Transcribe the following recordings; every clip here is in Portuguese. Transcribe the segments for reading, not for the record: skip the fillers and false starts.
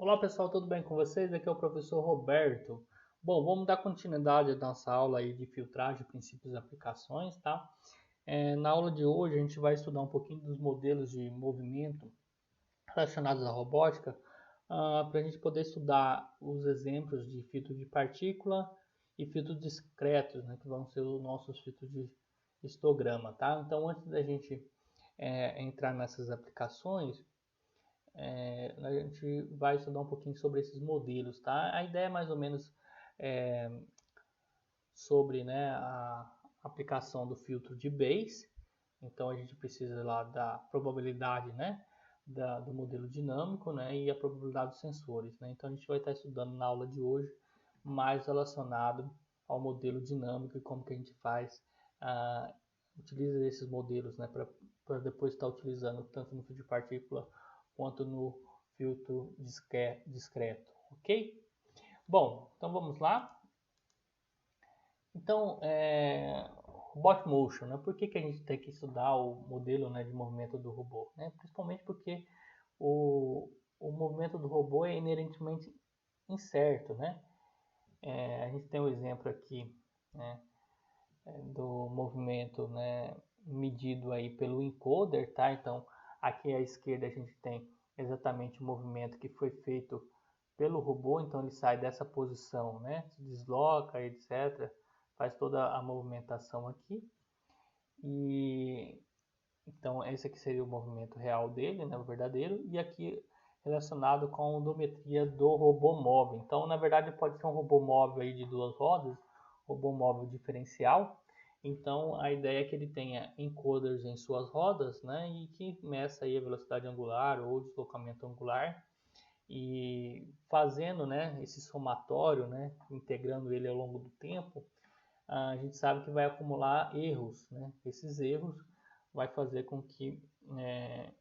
Olá pessoal, tudo bem com vocês? Aqui é o professor Roberto. Bom, vamos dar continuidade à nossa aula aí de filtragem, princípios e aplicações, tá? Na aula de hoje a gente vai estudar um pouquinho dos modelos de movimento relacionados à robótica, para a gente poder estudar os exemplos de filtro de partícula e filtros discretos, né, que vão ser os nossos filtros de histograma, tá? Então, antes da gente entrar nessas aplicações, a gente vai estudar um pouquinho sobre esses modelos, tá? A ideia é mais ou menos é, sobre, né, a aplicação do filtro de Bayes. Então a gente precisa lá da probabilidade, né, do modelo dinâmico, né, e a probabilidade dos sensores, né? Então a gente vai estar estudando na aula de hoje mais relacionado ao modelo dinâmico e como que a gente faz, utiliza esses modelos, né, para depois estar utilizando tanto no filtro de partícula quanto no filtro discreto, ok? Bom, então vamos lá. Então, Robot Motion, né? Por que a gente tem que estudar o modelo, né, de movimento do robô? Né? Principalmente porque o movimento do robô é inerentemente incerto, né? A gente tem um exemplo aqui, né, do movimento, né, medido aí pelo encoder, tá? Então, aqui à esquerda a gente tem exatamente o movimento que foi feito pelo robô, então ele sai dessa posição, né, se desloca, etc. Faz toda a movimentação aqui. E então esse aqui seria o movimento real dele, né, o verdadeiro, e aqui relacionado com a odometria do robô móvel. Então, na verdade, pode ser um robô móvel aí de duas rodas, robô móvel diferencial. Então, a ideia é que ele tenha encoders em suas rodas, né, e que meça aí a velocidade angular ou deslocamento angular e fazendo, né, esse somatório, né, integrando ele ao longo do tempo, a gente sabe que vai acumular erros, né? Esses erros vai fazer com que é,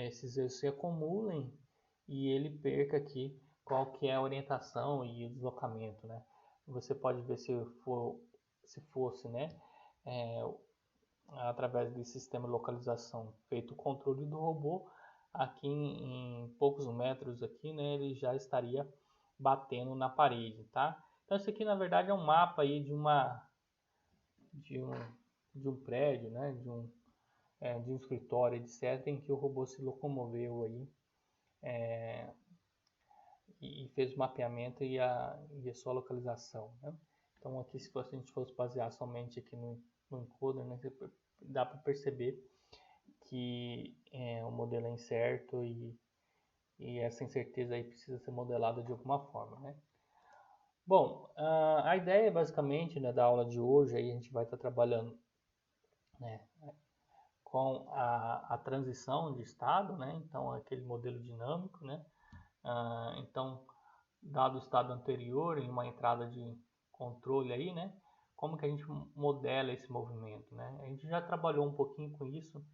esses erros se acumulem e ele perca aqui qual que é a orientação e o deslocamento, né? Você pode ver se fosse, né, é, através desse sistema de localização feito o controle do robô, aqui em poucos metros aqui, né, ele já estaria batendo na parede, tá? Então isso aqui na verdade é um mapa aí de um, de um prédio, né, de um escritório, etc., em que o robô se locomoveu aí e fez o mapeamento e a sua localização, né? Então aqui se a gente fosse basear somente aqui no encoder, né, dá para perceber que o modelo é incerto e essa incerteza aí precisa ser modelada de alguma forma, né? Bom, a ideia basicamente, né, da aula de hoje aí a gente vai estar trabalhando, né, com a transição de estado, né? Então aquele modelo dinâmico, né? Então, dado o estado anterior em uma entrada de controle aí, né? Como que a gente modela esse movimento, né? A gente já trabalhou um pouquinho com isso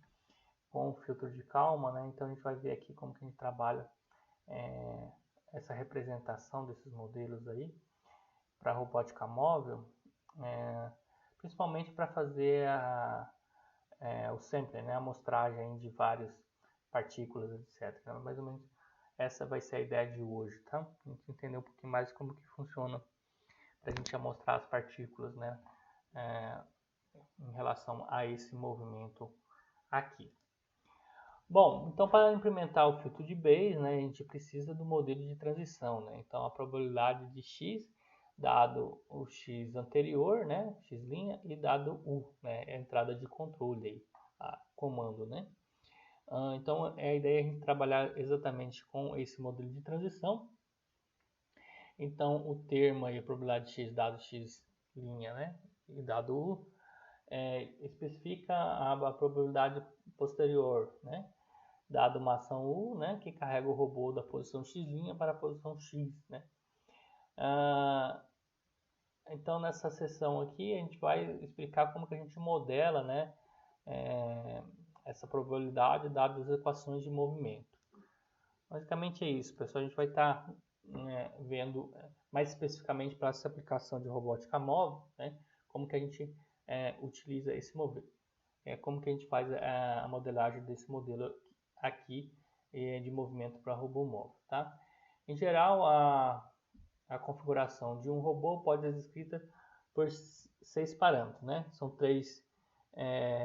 com o filtro de calma, né? Então a gente vai ver aqui como que a gente trabalha é, essa representação desses modelos aí para robótica móvel, é, principalmente para fazer o sampling, né? A amostragem de várias partículas, etc. Mais ou menos essa vai ser a ideia de hoje, tá? A gente entender um pouquinho mais como que funciona para a gente amostrar as partículas, né? É, em relação a esse movimento aqui. Bom, então para implementar o filtro de Bayes, né, a gente precisa do modelo de transição, né? Então a probabilidade de x dado o x anterior, né, x' e dado u, né, a entrada de controle aí, a comando, né? Então a ideia é a gente trabalhar exatamente com esse modelo de transição. Então o termo aí, a probabilidade de x dado x', né, e dado u, especifica a probabilidade posterior, né? Dado uma ação U, né, que carrega o robô da posição X' para a posição X, né? Então nessa sessão aqui a gente vai explicar como que a gente modela, né, essa probabilidade dadas as equações de movimento. Basicamente é isso, pessoal. A gente vai estar vendo mais especificamente para essa aplicação de robótica móvel, né, como que a gente utiliza esse modelo, como que a gente faz modelagem desse modelo aqui de movimento para robô móvel, tá? Em geral, a configuração de um robô pode ser descrita por 6 parâmetros, né? São 3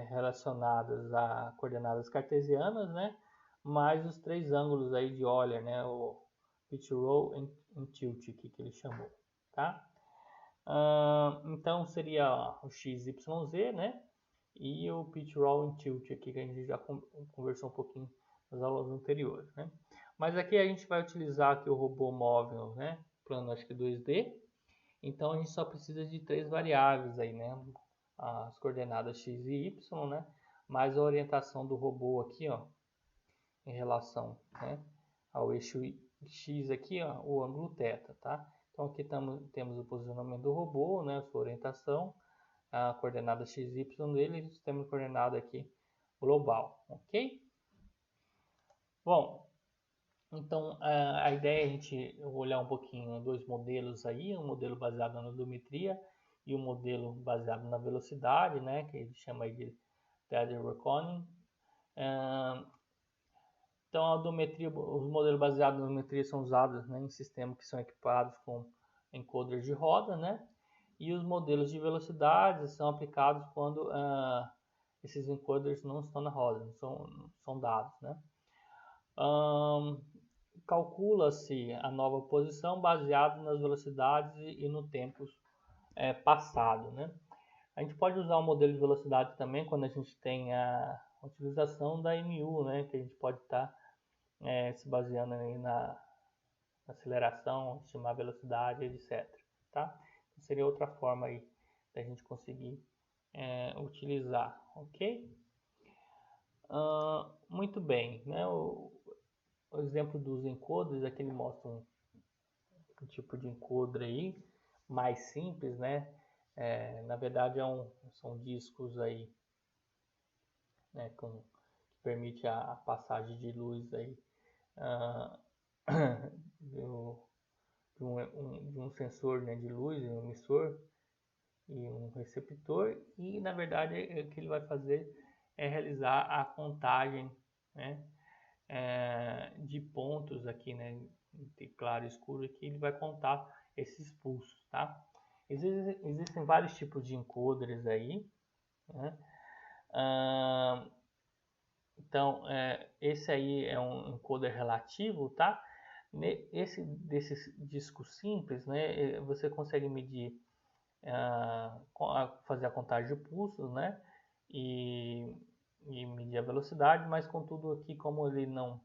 relacionados a coordenadas cartesianas, né? Mais os 3 ângulos aí de Euler, né? O pitch, roll e tilt, que ele chamou, tá? Então seria o x, y, z, né? E o pitch, roll e tilt aqui que a gente já conversou um pouquinho nas aulas anteriores, né? Mas aqui a gente vai utilizar aqui o robô móvel, né? Plano acho que 2D. Então a gente só precisa de 3 variáveis aí, né? As coordenadas x e y, né? Mais a orientação do robô aqui, ó, em relação, né, ao eixo x aqui, ó, o ângulo θ, tá? Então aqui temos o posicionamento do robô, né? A sua orientação, a coordenada x e y dele e o sistema de coordenada aqui global, ok? Bom, então, a ideia é a gente olhar um pouquinho dois modelos aí, um modelo baseado na odometria e um modelo baseado na velocidade, né, que a gente chama aí de tether reckoning. Então, a odometria, os modelos baseados na odometria são usados, né, em sistemas que são equipados com encoders de roda, né, e os modelos de velocidade são aplicados quando esses encoders não estão na roda, não são dados, né. Calcula-se a nova posição baseado nas velocidades e no tempo passado, né? A gente pode usar o modelo de velocidade também quando a gente tem a utilização da MU, né? Que a gente pode estar se baseando aí na aceleração, estimar a velocidade, etc. Tá? Então, seria outra forma aí da gente conseguir utilizar, ok? Muito bem, né? O exemplo dos encoders aqui ele mostra um tipo de encoder aí mais simples, né? Na verdade são discos aí, né? Que permite a passagem de luz aí de um sensor, né, de luz, um emissor e um receptor, e na verdade o que ele vai fazer é realizar a contagem, né, de pontos aqui, né, entre claro e escuro, aqui ele vai contar esses pulsos, tá? Existem vários tipos de encoders aí, né? Então, esse aí é um encoder relativo, tá? Desses discos simples, né, você consegue medir, fazer a contagem de pulsos, né, e medir a velocidade, mas contudo aqui como ele não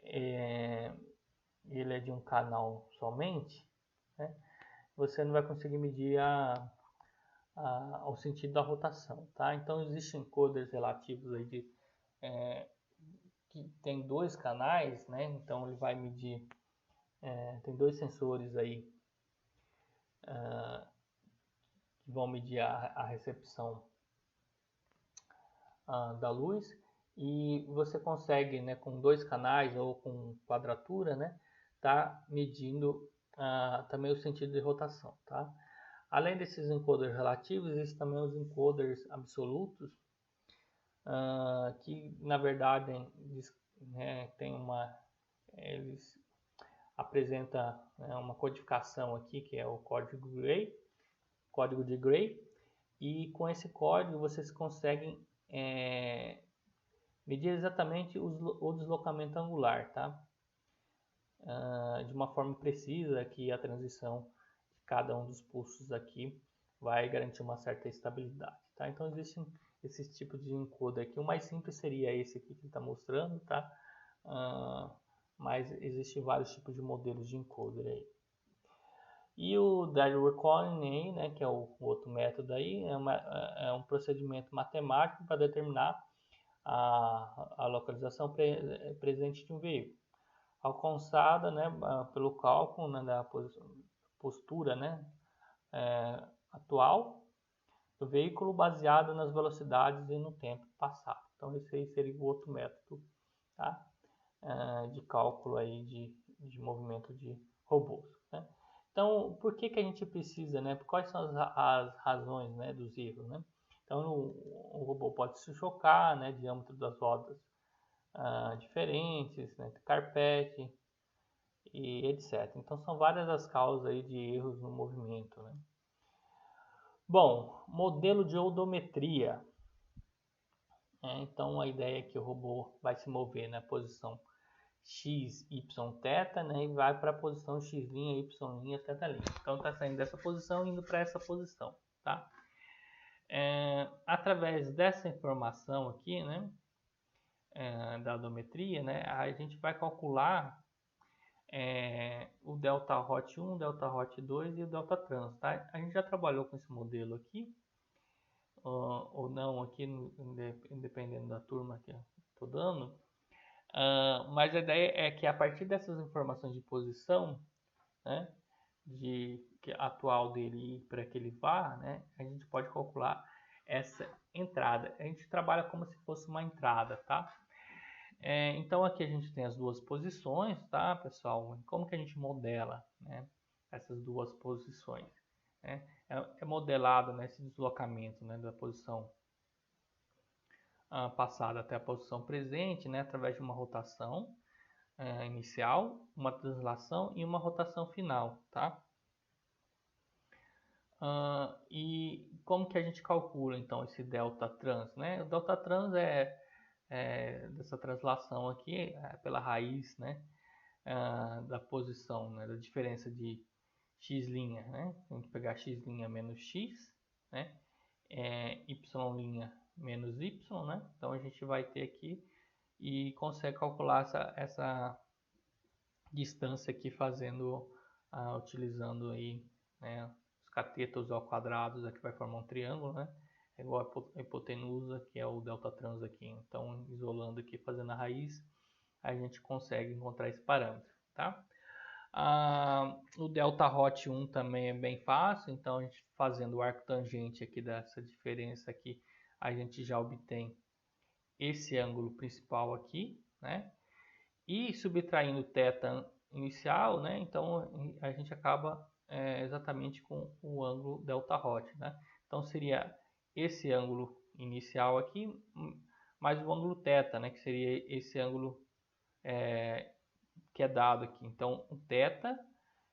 ele é de um canal somente, né, você não vai conseguir medir o sentido da rotação, tá? Então existem encoders relativos aí que tem 2 canais, né? Então ele vai medir, tem 2 sensores aí que vão medir a recepção da luz, e você consegue, né, com 2 canais ou com quadratura, né, tá medindo também o sentido de rotação, tá? Além desses encoders relativos, existem também os encoders absolutos, que na verdade tem eles apresentam, né, uma codificação aqui que é o código de Gray, e com esse código vocês conseguem medir exatamente o deslocamento angular, tá? De uma forma precisa, que a transição de cada um dos pulsos aqui vai garantir uma certa estabilidade, tá? Então existem esses tipos de encoder aqui. O mais simples seria esse aqui que ele está mostrando, tá? Mas existem vários tipos de modelos de encoder aí. E o Data Reckoning, né, que é o outro método aí, é um procedimento matemático para determinar a localização presente de um veículo, alcançada, né, pelo cálculo, né, da postura, né, atual do veículo baseado nas velocidades e no tempo passado. Então esse aí seria o outro método, tá? De cálculo aí de movimento de robôs, né? Então, por que a gente precisa, né? Quais são as razões, né, dos erros, né? Então, o robô pode se chocar, né? Diâmetro das rodas diferentes, né? Carpete, e etc. Então são várias as causas aí de erros no movimento, né? Bom, modelo de odometria. Então a ideia é que o robô vai se mover na posição x, y, θ, né, e vai para a posição x', y', θ'. Então está saindo dessa posição e indo para essa posição, tá? Através dessa informação aqui, né, da odometria, né, a gente vai calcular o delta hot 1, delta hot 2 e o delta trans, tá? A gente já trabalhou com esse modelo aqui, ou não aqui, dependendo da turma que eu estou dando. Mas a ideia é que a partir dessas informações de posição, né, atual dele para que ele vá, né, a gente pode calcular essa entrada. A gente trabalha como se fosse uma entrada, tá? Então aqui a gente tem as duas posições, tá, pessoal? Como que a gente modela, né, essas duas posições? Né? É modelado nesse deslocamento, né, da posição passada até a posição presente, né, através de uma rotação inicial, uma translação e uma rotação final, tá? E como que a gente calcula então esse delta trans, né? O delta trans dessa translação aqui pela raiz, né, da posição, né, da diferença de x', né? A gente pegar x' menos x, né? Y' menos y, né? Então a gente vai ter aqui e consegue calcular essa distância aqui utilizando aí, né, os catetos ao quadrados aqui vai formar um triângulo, né? É igual a hipotenusa, que é o delta trans aqui. Então, isolando aqui, fazendo a raiz, a gente consegue encontrar esse parâmetro, tá? O delta hot 1 também é bem fácil, então a gente fazendo o arco tangente aqui dessa diferença aqui, a gente já obtém esse ângulo principal aqui, né? E subtraindo θ inicial, né? Então a gente acaba exatamente com o ângulo delta hot, né? Então seria esse ângulo inicial aqui mais o ângulo θ, né? Que seria esse ângulo que é dado aqui. Então o θ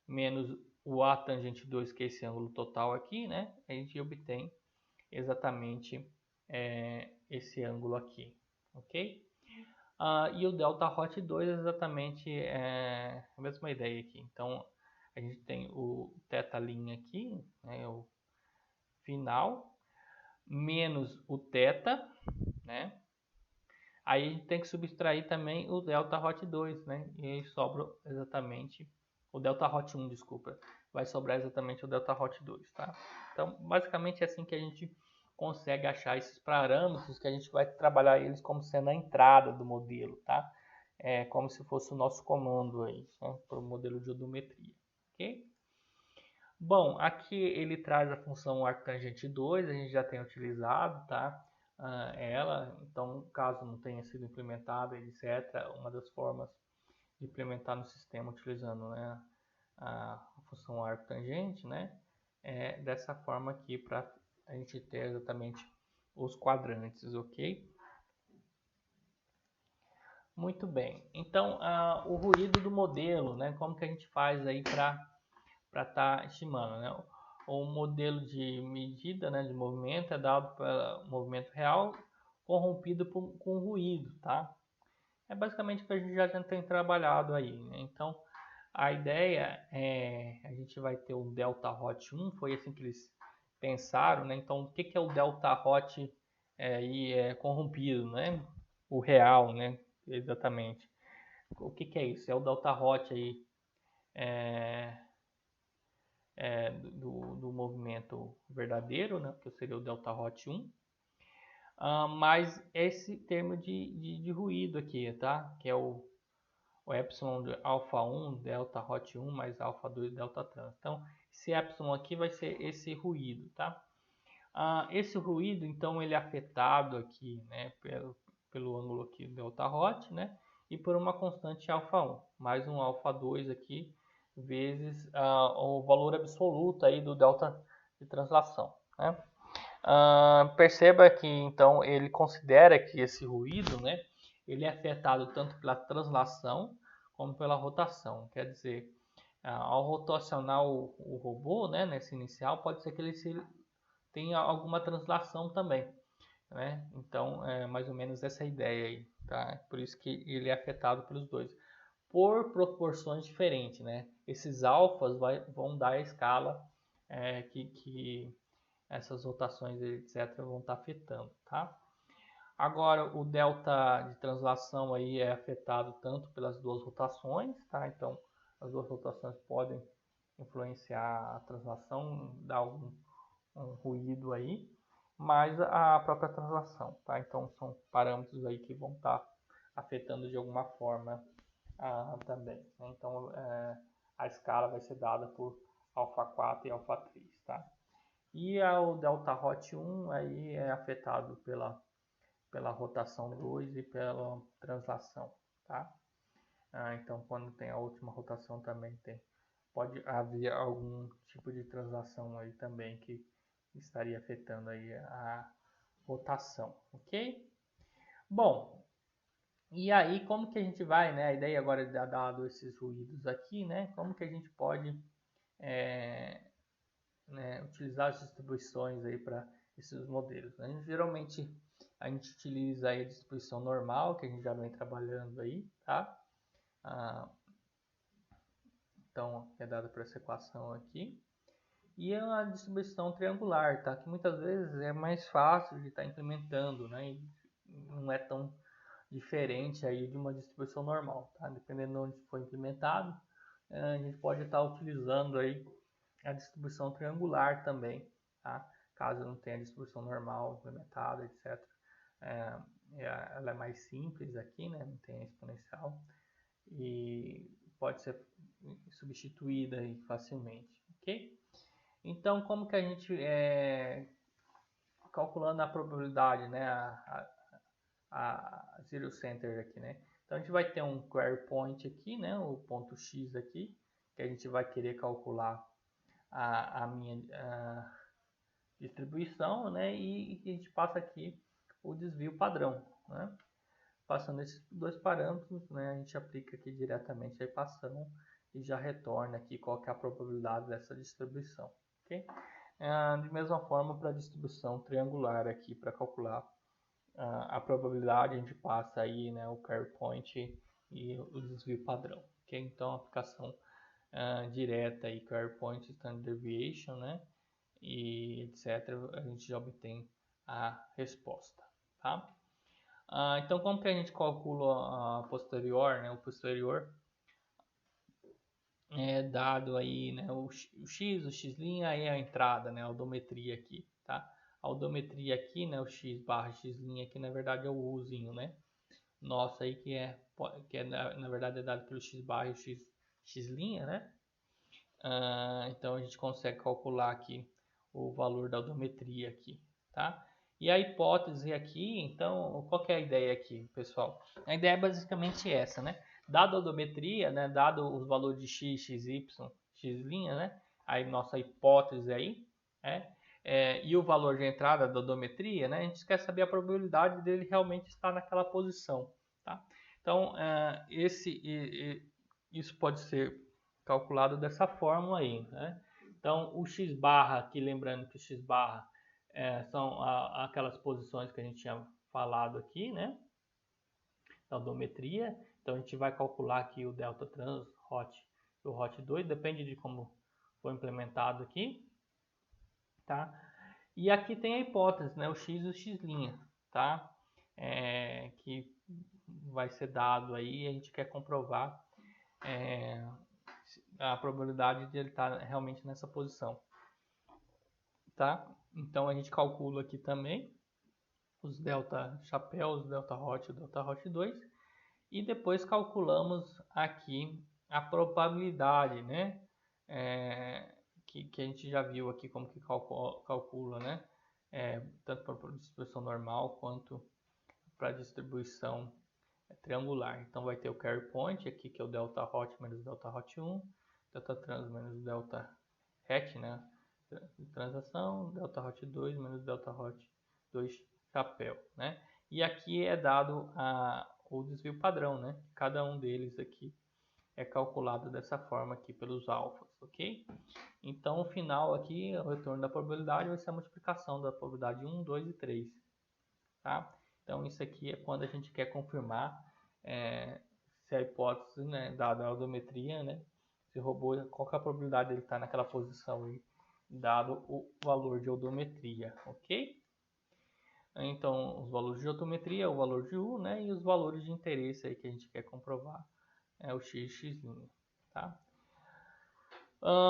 menos o A tangente 2, que é esse ângulo total aqui, né? A gente obtém exatamente esse ângulo aqui, ok? E o delta hot 2 é exatamente a mesma ideia aqui. Então, a gente tem o θ' aqui, né, o final, menos o θ, né? Aí a gente tem que subtrair também o delta hot 2, né? E aí sobra exatamente o delta hot 1, desculpa. Vai sobrar exatamente o delta hot 2, tá? Então, basicamente é assim que a gente consegue achar esses parâmetros, que a gente vai trabalhar eles como sendo a entrada do modelo, tá? Como se fosse o nosso comando aí, né, para o modelo de odometria, ok? Bom, aqui ele traz a função arctangente 2, a gente já tem utilizado, tá? Ela, então caso não tenha sido implementada, etc., uma das formas de implementar no sistema utilizando, né, a função arctangente, né, dessa forma aqui para a gente ter exatamente os quadrantes, ok? Muito bem. Então, o ruído do modelo, né, como que a gente faz aí para estar estimando, né? O modelo de medida, né, de movimento é dado pelo movimento real corrompido com ruído, tá? É basicamente o que a gente já tem trabalhado aí, né? Então, a ideia a gente vai ter o delta hot 1, foi assim que eles pensaram, né? Então, o que é o delta hot corrompido, né? O real, né? Exatamente. O que é isso? É o delta hot aí do movimento verdadeiro, né? Que seria o delta hot 1. Mas esse termo de ruído aqui, tá? Que é o epsilon de alfa 1, delta hot 1 mais alfa 2, delta trans. Então, esse epsilon aqui vai ser esse ruído, tá? Esse ruído, então, ele é afetado aqui, né, pelo ângulo aqui delta hot, né? E por uma constante alfa 1, mais um alfa 2 aqui, vezes o valor absoluto aí do delta de translação, né? Perceba que, então, ele considera que esse ruído, né, ele é afetado tanto pela translação como pela rotação. Quer dizer, ao rotacionar o robô, né, nesse inicial, pode ser que ele tenha alguma translação também, né? Então, é mais ou menos essa ideia aí, tá? Por isso que ele é afetado pelos dois, por proporções diferentes, né? Esses alfas vão dar a escala que essas rotações, etc., vão estar afetando, tá? Agora, o delta de translação aí é afetado tanto pelas duas rotações, tá? Então, as duas rotações podem influenciar a translação, dar um ruído aí, mas a própria translação, tá? Então, são parâmetros aí que vão estar afetando de alguma forma também, né? Então, a escala vai ser dada por alfa 4 e alfa 3, tá? E o delta hot 1 aí é afetado pela rotação 2 e pela translação, tá? Então, quando tem a última rotação também pode haver algum tipo de translação aí também que estaria afetando aí a rotação, ok? Bom, e aí como que a gente vai, né? A ideia agora é dado esses ruídos aqui, né? Como que a gente pode né, utilizar as distribuições aí para esses modelos, né? Geralmente a gente utiliza aí a distribuição normal, que a gente já vem trabalhando aí, tá? Então, é dada por essa equação aqui. E é uma distribuição triangular, tá? Que muitas vezes é mais fácil de estar implementando, né? E não é tão diferente aí de uma distribuição normal, tá? Dependendo de onde for implementado, a gente pode estar utilizando aí a distribuição triangular também, tá? Caso não tenha distribuição normal implementada, etc. Ela é mais simples aqui, né? Não tem exponencial e pode ser substituída aí facilmente, ok? Então, como que a gente calculando a probabilidade, né? A zero center aqui, né? Então a gente vai ter um query point aqui, né? O ponto X aqui, que a gente vai querer calcular a minha distribuição, né? E a gente passa aqui o desvio padrão, né? Passando esses dois parâmetros, né? A gente aplica aqui diretamente a equação e já retorna aqui qual que é a probabilidade dessa distribuição, ok? De mesma forma para a distribuição triangular aqui, para calcular a probabilidade, a gente passa aí, né, o carry point e o desvio padrão, ok? Então, a aplicação direta aí, carry point, standard deviation, né, e etc., a gente já obtém a resposta, tá? Então, como que a gente calcula a posterior, né, o posterior é dado aí, né, o x, o x' e a entrada, né, a odometria aqui, tá? A odometria aqui, né, o x barra x' aqui, na verdade é o uzinho, né? Nossa aí que na verdade é dado pelo x barra e x', né? Então a gente consegue calcular aqui o valor da odometria aqui, tá? E a hipótese aqui, então, qual que é a ideia aqui, pessoal? A ideia é basicamente essa, né? Dado a odometria, né? Dado os valores de x, xy, x', né? Aí nossa hipótese aí, e o valor de entrada da odometria, né? A gente quer saber a probabilidade dele realmente estar naquela posição, tá? Então, isso pode ser calculado dessa forma aí, né? Então, o x barra, aqui lembrando que o x barra são aquelas posições que a gente tinha falado aqui, né? Da odometria. Então, a gente vai calcular aqui o delta trans hot e o hot 2, depende de como foi implementado aqui, tá? E aqui tem a hipótese, né? O x e o x', tá? Que vai ser dado aí, a gente quer comprovar a probabilidade de ele estar realmente nessa posição, tá? Então a gente calcula aqui também os delta chapéu, os delta hot, o delta hot 2 e depois calculamos aqui a probabilidade, né? Que a gente já viu aqui como que calcula, né? Tanto para a distribuição normal quanto para a distribuição triangular. Então vai ter o carry point aqui, que é o delta hot menos delta hot 1, delta trans menos delta hat, né? Transação, delta hot 2 menos delta hot 2 chapéu, né? E aqui é dado o desvio padrão, né? Cada um deles aqui é calculado dessa forma aqui pelos alfas, ok? Então, o final aqui, o retorno da probabilidade vai ser a multiplicação da probabilidade 1, 2 e 3, tá? Então, isso aqui é quando a gente quer confirmar se a hipótese, né, dada a odometria, né, se o robô, qual que é a probabilidade dele estar naquela posição aí, dado o valor de odometria, ok? Então, os valores de odometria, o valor de U, né, e os valores de interesse aí que a gente quer comprovar, é o x, x', tá?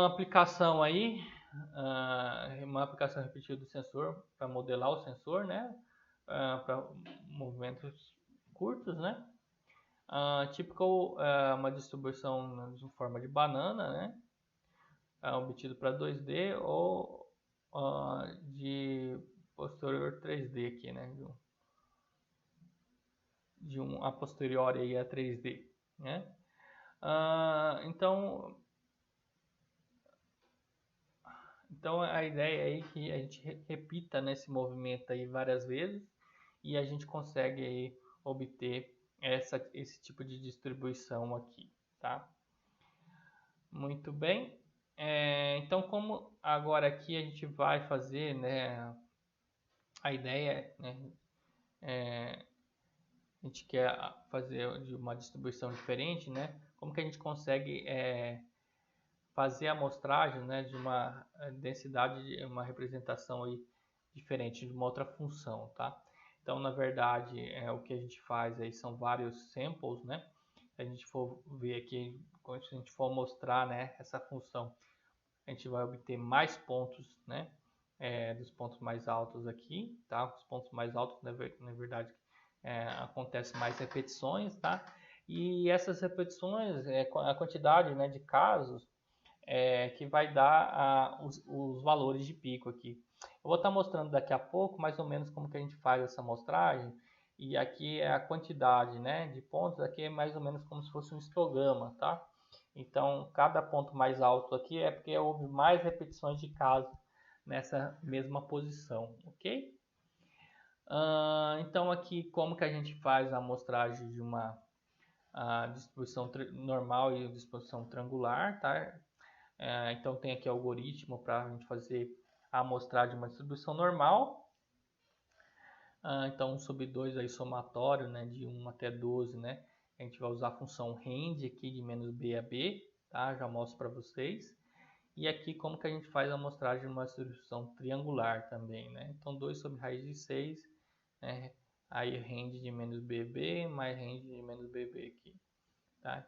Aplicação aí, uma aplicação repetida do sensor para modelar o sensor, né, para movimentos curtos, né? Typical, uma distribuição em forma de banana, né? Obtido para 2D ou de posterior 3D aqui, né? De um a posteriori aí a 3D, né? Então a ideia aí é que a gente repita nesse movimento aí várias vezes e a gente consegue aí obter esse tipo de distribuição aqui, tá? Muito bem. Então, como agora aqui a gente vai fazer, né, a ideia, né, a gente quer fazer de uma distribuição diferente, né? Como que a gente consegue fazer a amostragem, né, de uma densidade, uma representação aí diferente de uma outra função, tá? Então, na verdade, o que a gente faz aí são vários samples, né? Se a gente for ver aqui, quando a gente for mostrar, né, essa função, a gente vai obter mais pontos, né? Dos pontos mais altos aqui, tá? Os pontos mais altos, na verdade, acontece mais repetições, tá? E essas repetições, a quantidade, né, de casos que vai dar os valores de pico aqui. Eu vou estar mostrando daqui a pouco mais ou menos como que a gente faz essa amostragem, e aqui é a quantidade, né, de pontos, aqui é mais ou menos como se fosse um histograma, tá? Então, cada ponto mais alto aqui é porque houve mais repetições de caso nessa mesma posição, ok? Então, aqui como que a gente faz a amostragem de uma distribuição normal e distribuição triangular, tá? Então tem aqui o algoritmo para a gente fazer a amostragem de uma distribuição normal. Então 1 sobre 2 aí somatório, né, de 1 até 12, né? A gente vai usar a função range aqui de menos b a b, tá? Já mostro para vocês. E aqui como que a gente faz a amostragem de uma distribuição triangular também, né? Então 2 sobre raiz de 6, né? Aí range de menos bb mais range de menos bb aqui, tá?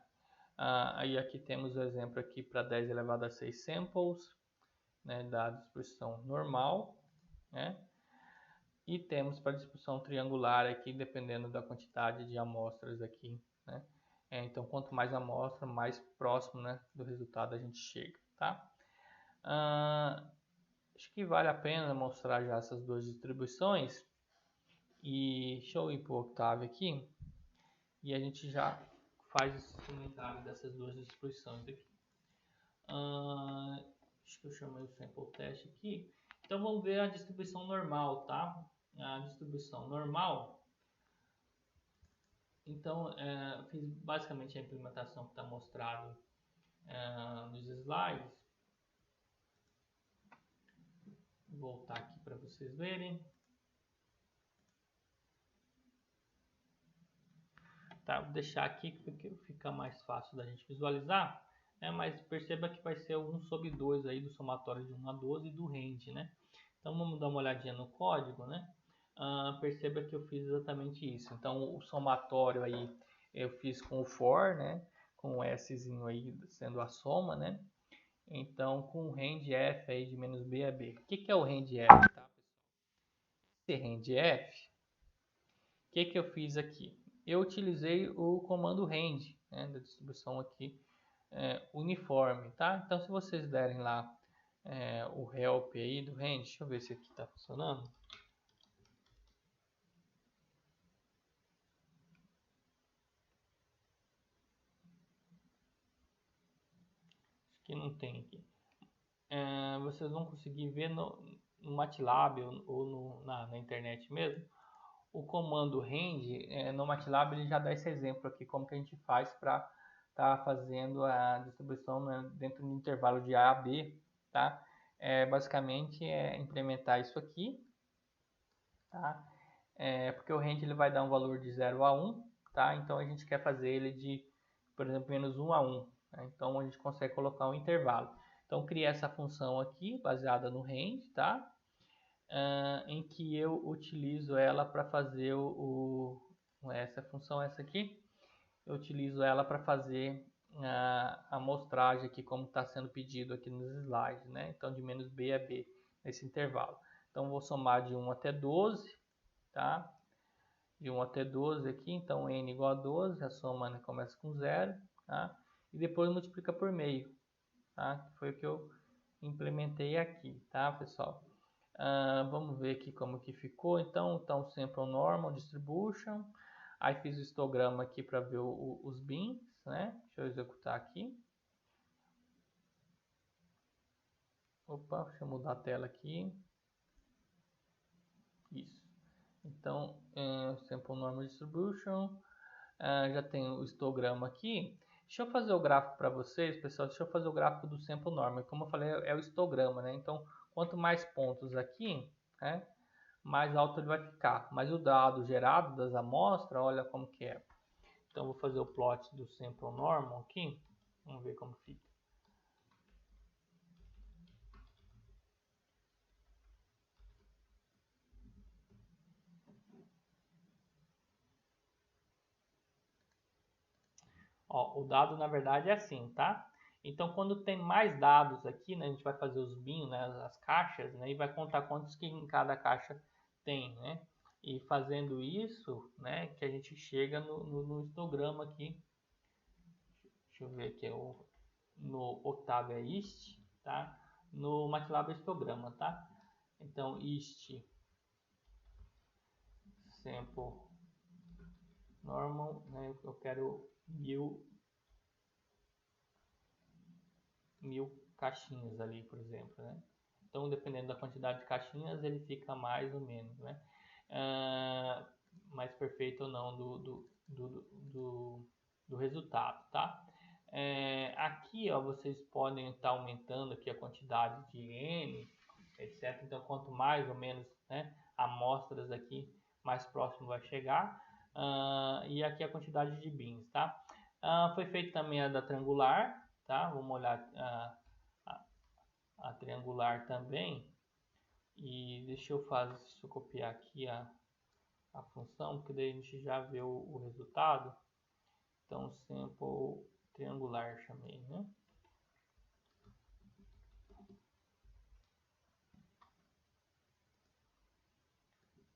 Aí aqui temos o exemplo aqui para 10 elevado a 6 samples, né, da distribuição normal, né? E temos para a distribuição triangular aqui, dependendo da quantidade de amostras aqui, né? Então, quanto mais amostra, mais próximo, né, do resultado a gente chega, tá? Acho que vale a pena mostrar já essas duas distribuições. E deixa eu ir para o Octave aqui. E a gente já faz esse comentário dessas duas distribuições aqui. Acho que eu chamei o sample teste aqui. Então vamos ver a distribuição normal, tá? A distribuição normal. Então fiz basicamente a implementação que está mostrado nos slides. Vou voltar aqui para vocês verem. Tá, vou deixar aqui porque fica mais fácil da gente visualizar. Mas perceba que vai ser 1 sobre 2 aí do somatório de 1 a 12 do range, né? Então vamos dar uma olhadinha no código, né? Perceba que eu fiz exatamente isso. Então o somatório aí eu fiz com o for, né? Com o szinho aí sendo a soma, né? Então com o range f aí de menos b a b. O que é o range f, tá, pessoal? Esse range f, o que eu fiz aqui? Eu utilizei o comando range, né, da distribuição aqui uniforme, tá? Então se vocês derem lá o help aí do range, deixa eu ver se aqui está funcionando. Acho que não tem aqui. Vocês vão conseguir ver no MATLAB ou na internet mesmo. O comando range no MATLAB ele já dá esse exemplo aqui como que a gente faz para tá fazendo a distribuição, né, dentro do intervalo de A a B, tá? Basicamente é implementar isso aqui, tá? Porque o range ele vai dar um valor de 0 a 1, tá? Então a gente quer fazer ele de, por exemplo, menos 1 a 1, né? Então a gente consegue colocar um intervalo. Então criei essa função aqui, baseada no range, tá? Em que eu utilizo ela para fazer essa função, essa aqui, eu utilizo ela para fazer a amostragem aqui, como está sendo pedido aqui nos slides, né? Então de menos B a B, nesse intervalo. Então vou somar de 1 até 12, tá? De 1 até 12 aqui, então n igual a 12, a soma, né, começa com 0, tá? E depois multiplica por meio, tá? Foi o que eu implementei aqui, tá, pessoal? Vamos ver aqui como que ficou. Então sample normal distribution. Aí fiz o histograma aqui para ver os bins, né? Deixa eu executar aqui. Opa, deixa eu mudar a tela aqui. Isso. Então, sample normal distribution. Já tem o histograma aqui. Deixa eu fazer o gráfico para vocês, pessoal. Deixa eu fazer o gráfico do sample normal. Como eu falei, é o histograma, né? Então, quanto mais pontos aqui, né, mais alto ele vai ficar. Mas o dado gerado das amostras, olha como que é. Então, vou fazer o plot do sample normal aqui. Vamos ver como fica. Ó, o dado, na verdade, é assim, tá? Então, quando tem mais dados aqui, né, a gente vai fazer os bins, né, as caixas, né, e vai contar quantos que em cada caixa tem, né? E fazendo isso, né, que a gente chega no histograma aqui. Deixa eu ver aqui, no Octavia ist, tá? No MATLAB histograma, tá? Então, ist sample normal, né? Eu quero mil caixinhas ali, por exemplo, né? Então, dependendo da quantidade de caixinhas, ele fica mais ou menos, né? Mais perfeito ou não do resultado, tá? Aqui, ó, vocês podem estar aumentando aqui a quantidade de N, etc. Então, quanto mais ou menos, né, amostras aqui, mais próximo vai chegar. E aqui a quantidade de bins, tá? Foi feito também a da triangular, tá? Vamos olhar a triangular também. E deixa eu copiar aqui a função, porque daí a gente já vê o resultado. Então, sample triangular chamei, né?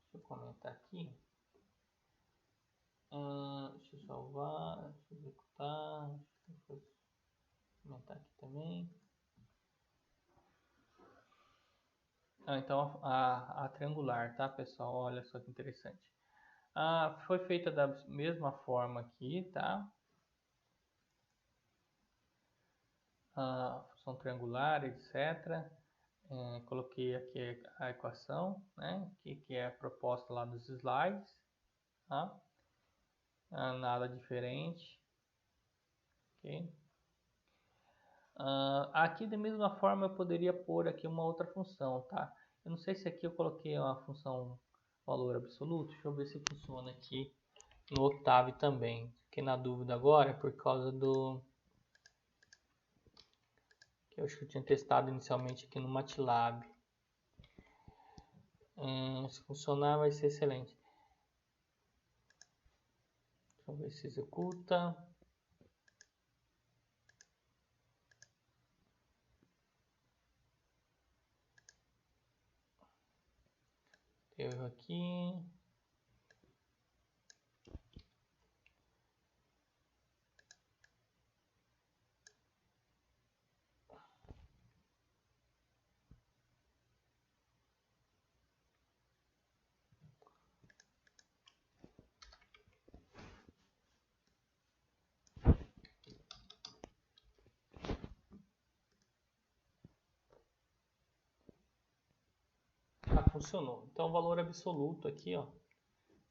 Deixa eu comentar aqui. Deixa eu salvar, deixa eu executar, deixa eu comentar aqui também. Então a triangular, tá, pessoal? Olha só que interessante. Foi feita da mesma forma aqui, tá? Função triangular, etc. Coloquei aqui a equação, né? Que é proposta lá nos slides, tá? Nada diferente, ok? Aqui da mesma forma eu poderia pôr aqui uma outra função, tá? Eu não sei se aqui eu coloquei uma função valor absoluto. Deixa eu ver se funciona aqui no Octave também. Fiquei na dúvida agora por causa do que eu acho que eu tinha testado inicialmente aqui no MATLAB. Se funcionar vai ser excelente. Deixa eu ver se executa. Erro aqui. Funcionou. Então, o valor absoluto aqui, ó,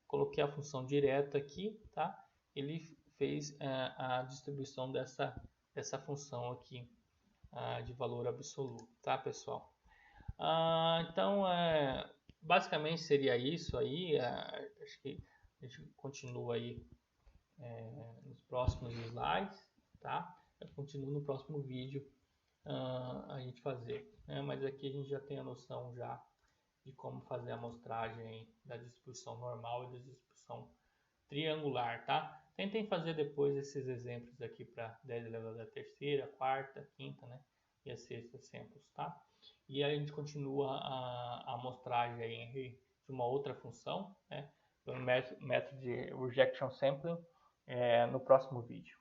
coloquei a função direta aqui, tá? Ele fez a distribuição dessa função aqui de valor absoluto, tá, pessoal? Então, basicamente seria isso aí. Acho que a gente continua aí nos próximos slides, tá? Eu continuo no próximo vídeo a gente fazer, né? Mas aqui a gente já tem a noção já de como fazer a amostragem da distribuição normal e da distribuição triangular, tá? Tentem fazer depois esses exemplos aqui para 10 elevado à terceira, quarta, quinta, né? E a sexta samples, tá? E aí a gente continua a amostragem aí de uma outra função, né? Pelo método de rejection sampling no próximo vídeo.